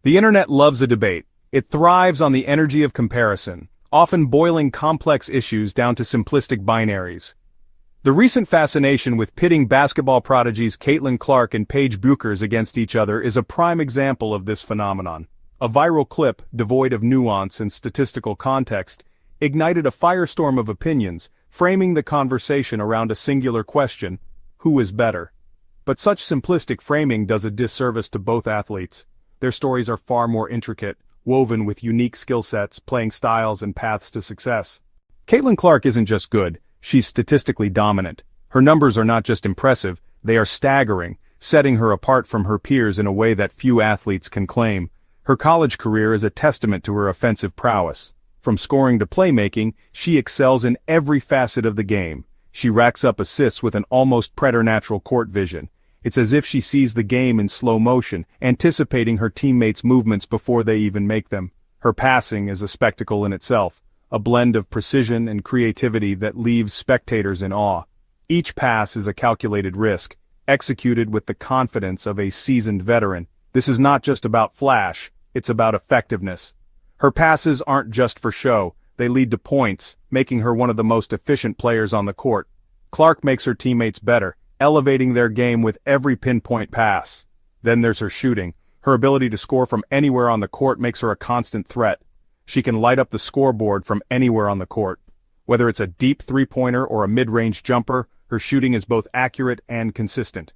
The internet loves a debate. It thrives on the energy of comparison, often boiling complex issues down to simplistic binaries. The recent fascination with pitting basketball prodigies Caitlin Clark and Paige Bueckers against each other is a prime example of this phenomenon. A viral clip, devoid of nuance and statistical context, ignited a firestorm of opinions, framing the conversation around a singular question: who is better? But such simplistic framing does a disservice to both athletes. Their stories are far more intricate, woven with unique skill sets, playing styles and paths to success. Caitlin Clark isn't just good, she's statistically dominant. Her numbers are not just impressive, they are staggering, setting her apart from her peers in a way that few athletes can claim. Her college career is a testament to her offensive prowess. From scoring to playmaking, she excels in every facet of the game. She racks up assists with an almost preternatural court vision. It's as if she sees the game in slow motion, anticipating her teammates' movements before they even make them. Her passing is a spectacle in itself, a blend of precision and creativity that leaves spectators in awe. Each pass is a calculated risk, executed with the confidence of a seasoned veteran. This is not just about flash, it's about effectiveness. Her passes aren't just for show, they lead to points, making her one of the most efficient players on the court. Clark makes her teammates better, elevating their game with every pinpoint pass. Then there's her shooting. Her ability to score from anywhere on the court makes her a constant threat. She can light up the scoreboard from anywhere on the court. Whether it's a deep three-pointer or a mid-range jumper, her shooting is both accurate and consistent.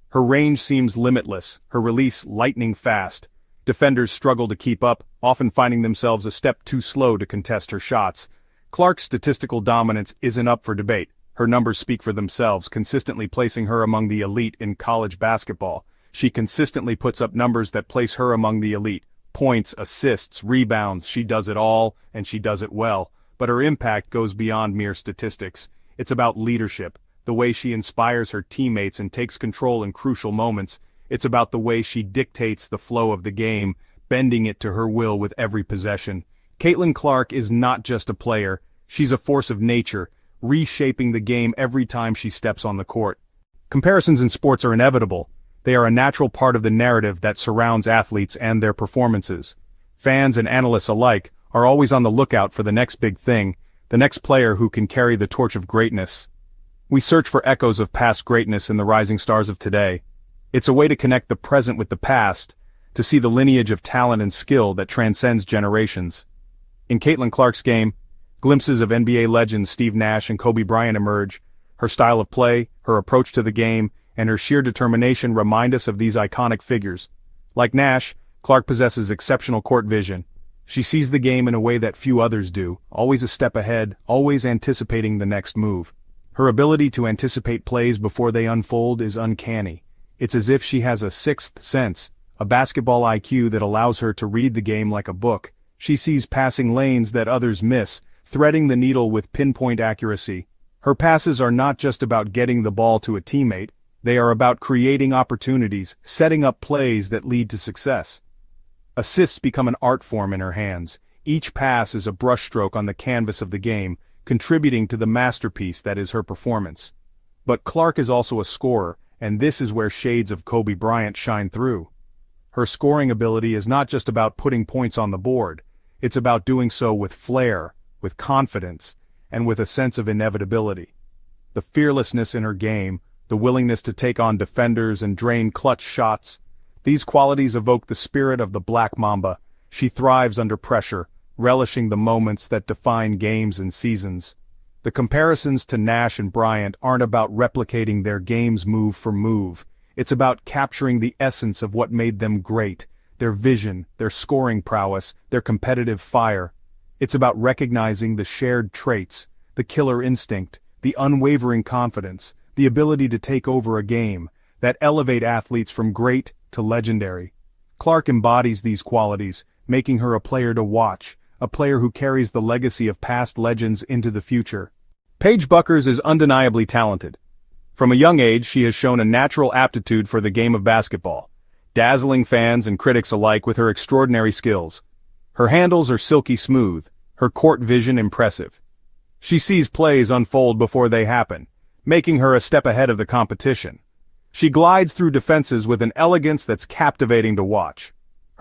Her range seems limitless, her release lightning fast. Defenders struggle to keep up, often finding themselves a step too slow to contest her shots. Clark's statistical dominance isn't up for debate. Her numbers speak for themselves, consistently placing her among the elite in college basketball. She consistently puts up numbers that place her among the elite. Points, assists, rebounds, she does it all, and she does it well. But her impact goes beyond mere statistics. It's about leadership, the way she inspires her teammates and takes control in crucial moments. It's about the way she dictates the flow of the game, bending it to her will with every possession. Caitlin Clark is not just a player, she's a force of nature, reshaping the game every time she steps on the court. Comparisons in sports are inevitable. They are a natural part of the narrative that surrounds athletes and their performances. Fans and analysts alike are always on the lookout for the next big thing, the next player who can carry the torch of greatness. We search for echoes of past greatness in the rising stars of today. It's a way to connect the present with the past, to see the lineage of talent and skill that transcends generations. In Caitlin Clark's game, glimpses of NBA legends Steve Nash and Kobe Bryant emerge. Her style of play, her approach to the game, and her sheer determination remind us of these iconic figures. Like Nash, Clark possesses exceptional court vision. She sees the game in a way that few others do, always a step ahead, always anticipating the next move. Her ability to anticipate plays before they unfold is uncanny. It's as if she has a sixth sense, a basketball IQ that allows her to read the game like a book. She sees passing lanes that others miss, threading the needle with pinpoint accuracy. Her passes are not just about getting the ball to a teammate, they are about creating opportunities, setting up plays that lead to success. Assists become an art form in her hands. Each pass is a brushstroke on the canvas of the game, contributing to the masterpiece that is her performance. But Clark is also a scorer, and this is where shades of Kobe Bryant shine through. Her scoring ability is not just about putting points on the board, it's about doing so with flair, with confidence, and with a sense of inevitability. The fearlessness in her game, the willingness to take on defenders and drain clutch shots, these qualities evoke the spirit of the Black Mamba. She thrives under pressure, relishing the moments that define games and seasons. The comparisons to Nash and Bryant aren't about replicating their games move for move. It's about capturing the essence of what made them great, their vision, their scoring prowess, their competitive fire. It's about recognizing the shared traits, the killer instinct, the unwavering confidence, the ability to take over a game, that elevate athletes from great to legendary. Clark embodies these qualities, making her a player to watch, a player who carries the legacy of past legends into the future. Paige Bueckers is undeniably talented. From a young age, she has shown a natural aptitude for the game of basketball, dazzling fans and critics alike with her extraordinary skills. Her handles are silky smooth, her court vision impressive. She sees plays unfold before they happen, making her a step ahead of the competition. She glides through defenses with an elegance that's captivating to watch.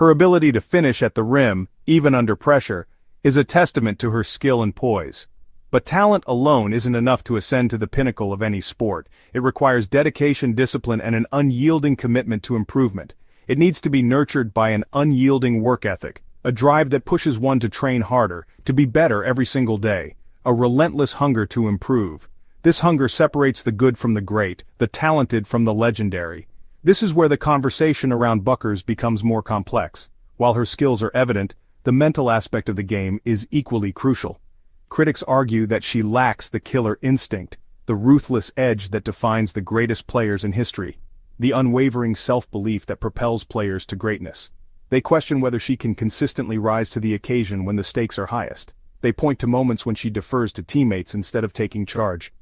Her ability to finish at the rim, even under pressure, is a testament to her skill and poise. But talent alone isn't enough to ascend to the pinnacle of any sport. It requires dedication, discipline, and an unyielding commitment to improvement. It needs to be nurtured by an unyielding work ethic, a drive that pushes one to train harder, to be better every single day, a relentless hunger to improve. This hunger separates the good from the great, the talented from the legendary. This is where the conversation around Bueckers becomes more complex. While her skills are evident, the mental aspect of the game is equally crucial. Critics argue that she lacks the killer instinct, the ruthless edge that defines the greatest players in history, the unwavering self-belief that propels players to greatness. They question whether she can consistently rise to the occasion when the stakes are highest. They point to moments when she defers to teammates instead of taking charge.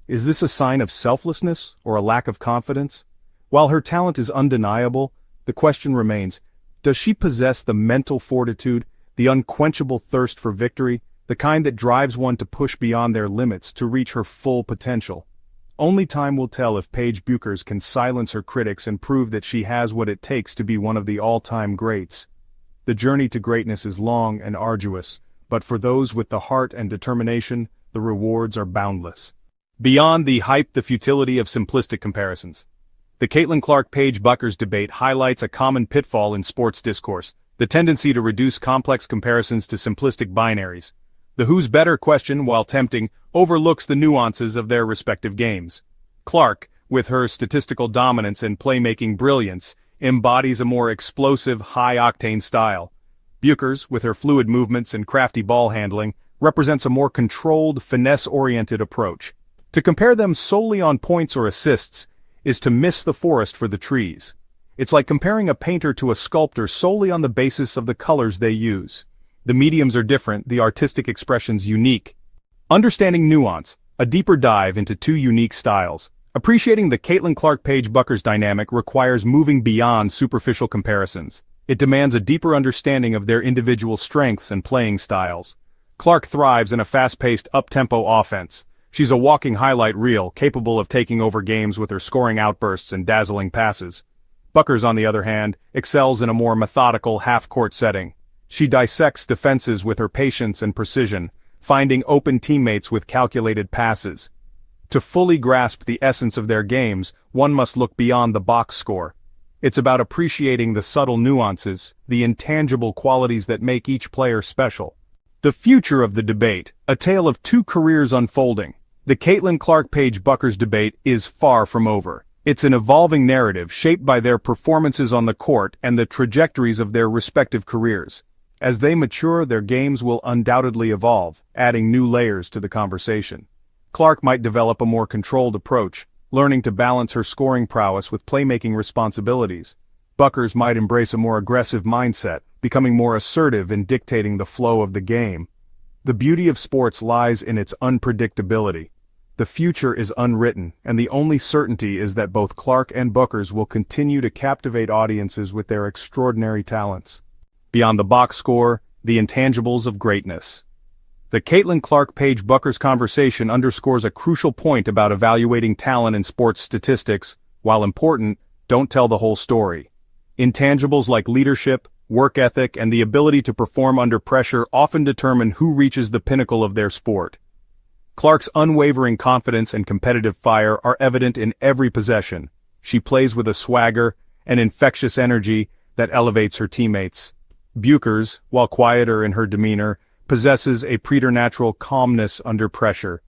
Is this a sign of selflessness or a lack of confidence? While her talent is undeniable, the question remains, does she possess the mental fortitude, the unquenchable thirst for victory, the kind that drives one to push beyond their limits to reach her full potential? Only time will tell if Paige Bueckers can silence her critics and prove that she has what it takes to be one of the all-time greats. The journey to greatness is long and arduous, but for those with the heart and determination, the rewards are boundless. Beyond the hype, the futility of simplistic comparisons. The Caitlin Clark-Paige Bueckers debate highlights a common pitfall in sports discourse, the tendency to reduce complex comparisons to simplistic binaries. The who's better question, while tempting, overlooks the nuances of their respective games. Clark, with her statistical dominance and playmaking brilliance, embodies a more explosive, high-octane style. Bueckers, with her fluid movements and crafty ball handling, represents a more controlled, finesse-oriented approach. To compare them solely on points or assists is to miss the forest for the trees. It's like comparing a painter to a sculptor solely on the basis of the colors they use. The mediums are different, the artistic expressions unique. Understanding nuance, a deeper dive into two unique styles. Appreciating the Caitlin Clark-Paige Bueckers dynamic requires moving beyond superficial comparisons. It demands a deeper understanding of their individual strengths and playing styles. Clark thrives in a fast-paced, up-tempo offense. She's a walking highlight reel, capable of taking over games with her scoring outbursts and dazzling passes. Bueckers, on the other hand, excels in a more methodical, half-court setting. She dissects defenses with her patience and precision, finding open teammates with calculated passes. To fully grasp the essence of their games, one must look beyond the box score. It's about appreciating the subtle nuances, the intangible qualities that make each player special. The future of the debate, a tale of two careers unfolding. The Caitlin Clark-Paige Bueckers debate is far from over. It's an evolving narrative shaped by their performances on the court and the trajectories of their respective careers. As they mature, their games will undoubtedly evolve, adding new layers to the conversation. Clark might develop a more controlled approach, learning to balance her scoring prowess with playmaking responsibilities. Bueckers might embrace a more aggressive mindset, becoming more assertive in dictating the flow of the game. The beauty of sports lies in its unpredictability. The future is unwritten, and the only certainty is that both Clark and Bueckers will continue to captivate audiences with their extraordinary talents. Beyond the box score, the intangibles of greatness. The Caitlin Clark-Paige Bueckers conversation underscores a crucial point about evaluating talent in sports statistics. While important, don't tell the whole story. Intangibles like leadership, work ethic, and the ability to perform under pressure often determine who reaches the pinnacle of their sport. Clark's unwavering confidence and competitive fire are evident in every possession. She plays with a swagger, an infectious energy that elevates her teammates. Bueckers, while quieter in her demeanor, possesses a preternatural calmness under pressure.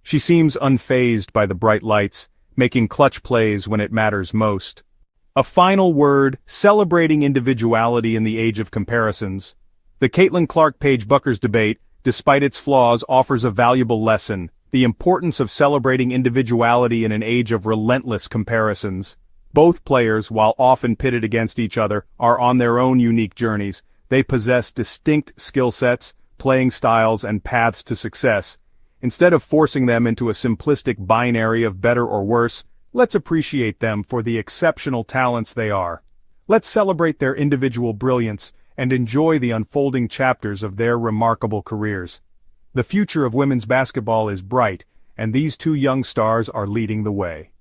She seems unfazed by the bright lights, making clutch plays when it matters most. A final word, celebrating individuality in the age of comparisons. The Caitlin Clark-Paige Bueckers debate, despite its flaws, offers a valuable lesson: the importance of celebrating individuality in an age of relentless comparisons. Both players, while often pitted against each other, are on their own unique journeys. They possess distinct skill sets, playing styles, and paths to success. Instead of forcing them into a simplistic binary of better or worse, let's appreciate them for the exceptional talents they are. Let's celebrate their individual brilliance and enjoy the unfolding chapters of their remarkable careers. The future of women's basketball is bright, and these two young stars are leading the way.